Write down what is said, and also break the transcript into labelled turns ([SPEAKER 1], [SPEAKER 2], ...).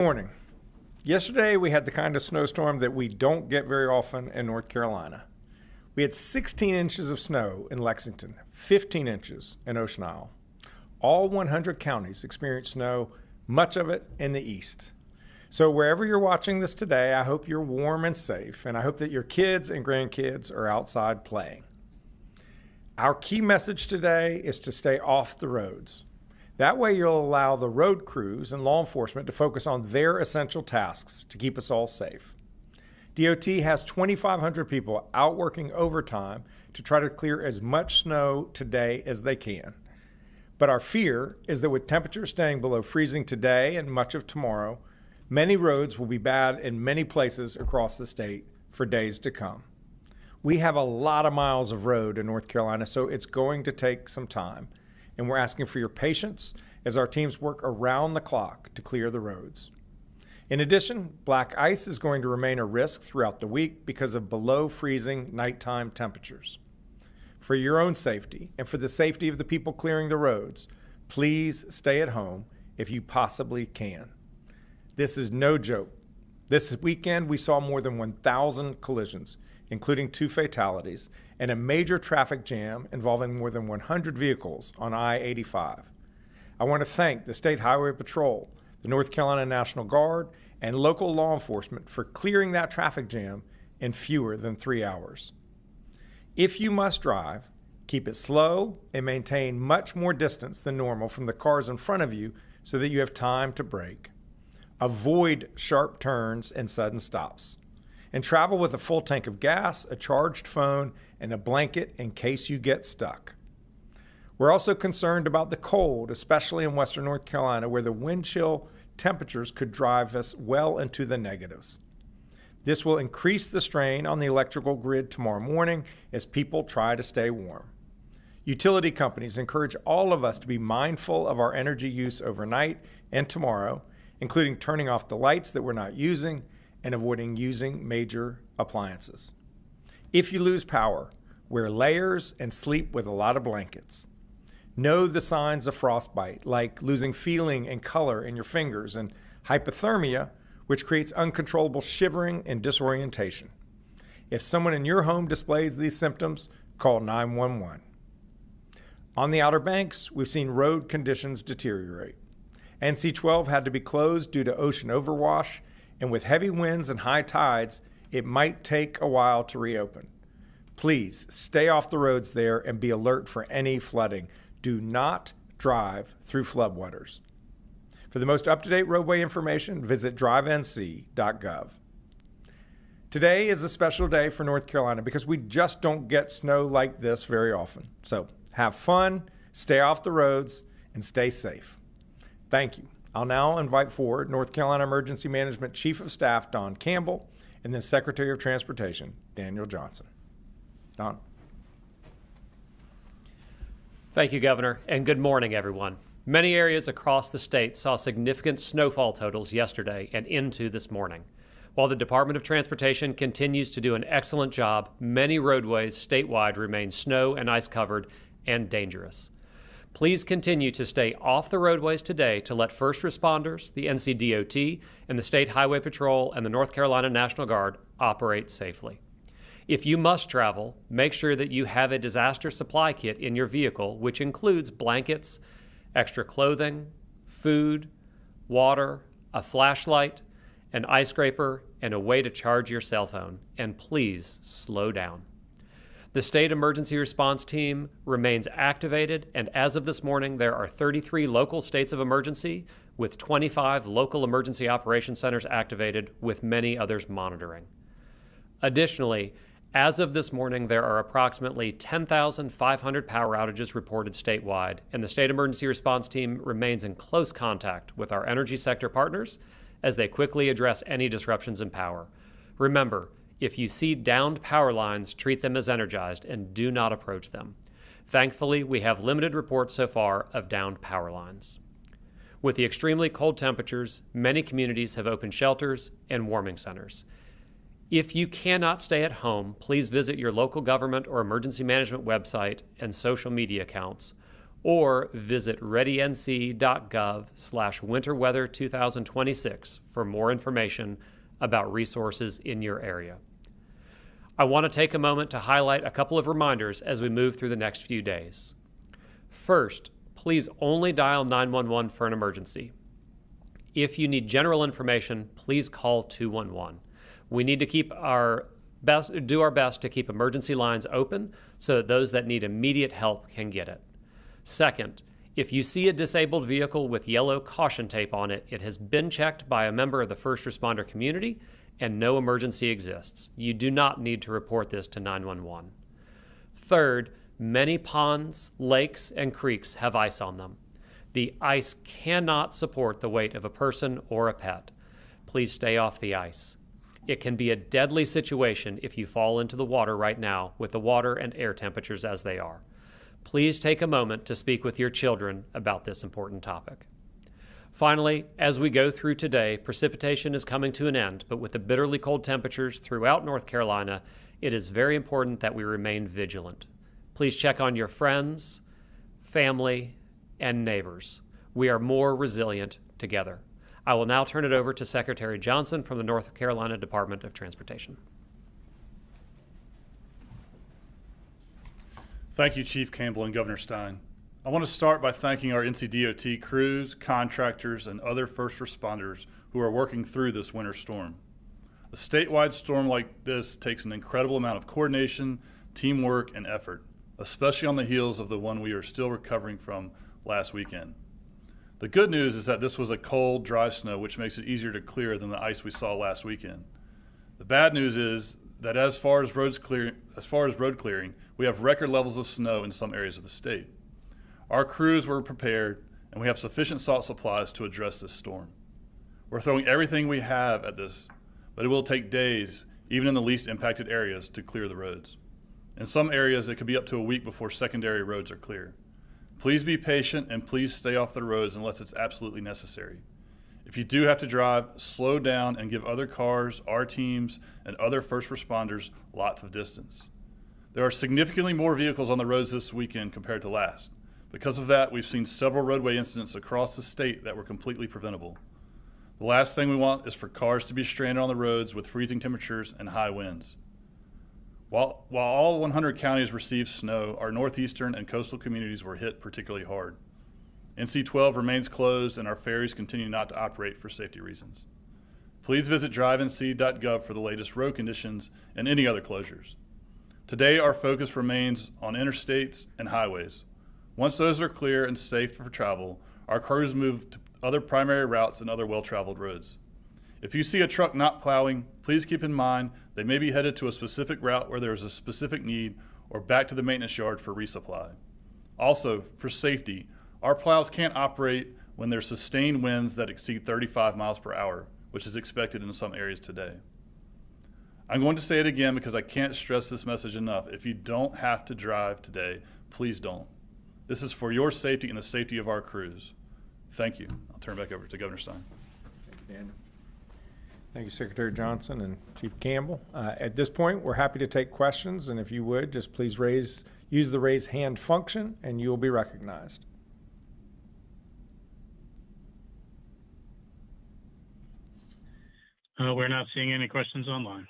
[SPEAKER 1] Morning. Yesterday we had the kind of snowstorm that we don't get very often in North Carolina. We had 16 inches of snow in Lexington, 15 inches in Ocean Isle. All 100 counties experienced snow, much of it in the east. So wherever you're watching this today, I hope you're warm and safe, and I hope that your kids and grandkids are outside playing. Our key message today is to stay off the roads. That way you'll allow the road crews and law enforcement to focus on their essential tasks to keep us all safe. DOT has 2,500 people out working overtime to try to clear as much snow today as they can. But our fear is that with temperatures staying below freezing today and much of tomorrow, many roads will be bad in many places across the state for days to come. We have a lot of miles of road in North Carolina, so it's going to take some time. And we're asking for your patience as our teams work around the clock to clear the roads. In addition, black ice is going to remain a risk throughout the week because of below freezing nighttime temperatures. For your own safety and for the safety of the people clearing the roads, please stay at home if you possibly can. This is no joke. This weekend we saw more than 1,000 collisions, including 2 fatalities, and a major traffic jam involving more than 100 vehicles on I-85. I want to thank the State Highway Patrol, the North Carolina National Guard, and local law enforcement for clearing that traffic jam in fewer than 3 hours. If you must drive, keep it slow and maintain much more distance than normal from the cars in front of you so that you have time to brake. Avoid sharp turns and sudden stops. And travel with a full tank of gas, a charged phone, and a blanket in case you get stuck. We're also concerned about the cold, especially in western North Carolina, where the wind chill temperatures could drive us well into the negatives. This will increase the strain on the electrical grid tomorrow morning as people try to stay warm. Utility companies encourage all of us to be mindful of our energy use overnight and tomorrow, including turning off the lights that we're not using and avoiding using major appliances. If you lose power, wear layers and sleep with a lot of blankets. Know the signs of frostbite, like losing feeling and color in your fingers, and hypothermia, which creates uncontrollable shivering and disorientation. If someone in your home displays these symptoms, call 911. On the Outer Banks, we've seen road conditions deteriorate. NC-12 had to be closed due to ocean overwash, and with heavy winds and high tides, it might take a while to reopen. Please stay off the roads there and be alert for any flooding. Do not drive through floodwaters. For the most up-to-date roadway information, visit drivenc.gov. Today is a special day for North Carolina because we just don't get snow like this very often. So have fun, stay off the roads, and stay safe. Thank you. I'll now invite forward North Carolina Emergency Management Chief of Staff Don Campbell and then Secretary of Transportation Daniel Johnson. Don.
[SPEAKER 2] Thank you, Governor, and good morning, everyone. Many areas across the state saw significant snowfall totals yesterday and into this morning. While the Department of Transportation continues to do an excellent job, many roadways statewide remain snow and ice covered and dangerous. Please continue to stay off the roadways today to let first responders, the NCDOT, and the State Highway Patrol and the North Carolina National Guard operate safely. If you must travel, make sure that you have a disaster supply kit in your vehicle, which includes blankets, extra clothing, food, water, a flashlight, an ice scraper, and a way to charge your cell phone. And please slow down. The state emergency response team remains activated, and as of this morning, there are 33 local states of emergency with 25 local emergency operations centers activated, with many others monitoring. Additionally, as of this morning, there are approximately 10,500 power outages reported statewide, and the state emergency response team remains in close contact with our energy sector partners as they quickly address any disruptions in power. Remember, if you see downed power lines, treat them as energized and do not approach them. Thankfully, we have limited reports so far of downed power lines. With the extremely cold temperatures, many communities have opened shelters and warming centers. If you cannot stay at home, please visit your local government or emergency management website and social media accounts, or visit readync.gov/winterweather2026 for more information about resources in your area. I want to take a moment to highlight a couple of reminders as we move through the next few days. First, please only dial 911 for an emergency. If you need general information, please call 211. We need to do our best to keep emergency lines open so that those that need immediate help can get it. Second, if you see a disabled vehicle with yellow caution tape on it, it has been checked by a member of the first responder community and no emergency exists. You do not need to report this to 911. Third, many ponds, lakes, and creeks have ice on them. The ice cannot support the weight of a person or a pet. Please stay off the ice. It can be a deadly situation if you fall into the water right now with the water and air temperatures as they are. Please take a moment to speak with your children about this important topic. Finally, as we go through today, precipitation is coming to an end, but with the bitterly cold temperatures throughout North Carolina, it is very important that we remain vigilant. Please check on your friends, family, and neighbors. We are more resilient together. I will now turn it over to Secretary Johnson from the North Carolina Department of Transportation.
[SPEAKER 3] Thank you, Chief Campbell and Governor Stein. I want to start by thanking our NCDOT crews, contractors, and other first responders who are working through this winter storm. A statewide storm like this takes an incredible amount of coordination, teamwork, and effort, especially on the heels of the one we are still recovering from last weekend. The good news is that this was a cold, dry snow, which makes it easier to clear than the ice we saw last weekend. The bad news is that as far as road clearing, we have record levels of snow in some areas of the state. Our crews were prepared, and we have sufficient salt supplies to address this storm. We're throwing everything we have at this, but it will take days, even in the least impacted areas, to clear the roads. In some areas, it could be up to a week before secondary roads are clear. Please be patient and please stay off the roads unless it's absolutely necessary. If you do have to drive, slow down and give other cars, our teams, and other first responders lots of distance. There are significantly more vehicles on the roads this weekend compared to last. Because of that, we've seen several roadway incidents across the state that were completely preventable. The last thing we want is for cars to be stranded on the roads with freezing temperatures and high winds. While all 100 counties received snow, our northeastern and coastal communities were hit particularly hard. NC-12 remains closed and our ferries continue not to operate for safety reasons. Please visit drivenc.gov for the latest road conditions and any other closures. Today, our focus remains on interstates and highways. Once those are clear and safe for travel, our crews move to other primary routes and other well-traveled roads. If you see a truck not plowing, please keep in mind they may be headed to a specific route where there is a specific need or back to the maintenance yard for resupply. Also, for safety, our plows can't operate when there's sustained winds that exceed 35 miles per hour, which is expected in some areas today. I'm going to say it again because I can't stress this message enough. If you don't have to drive today, please don't. This is for your safety and the safety of our crews. Thank you. I'll turn it back over to Governor Stein.
[SPEAKER 1] Thank you, Daniel. Thank you, Secretary Johnson and Chief Campbell. At this point, we're happy to take questions, and if you would, just please use the raise hand function, and you will be recognized.
[SPEAKER 4] We're not seeing any questions online.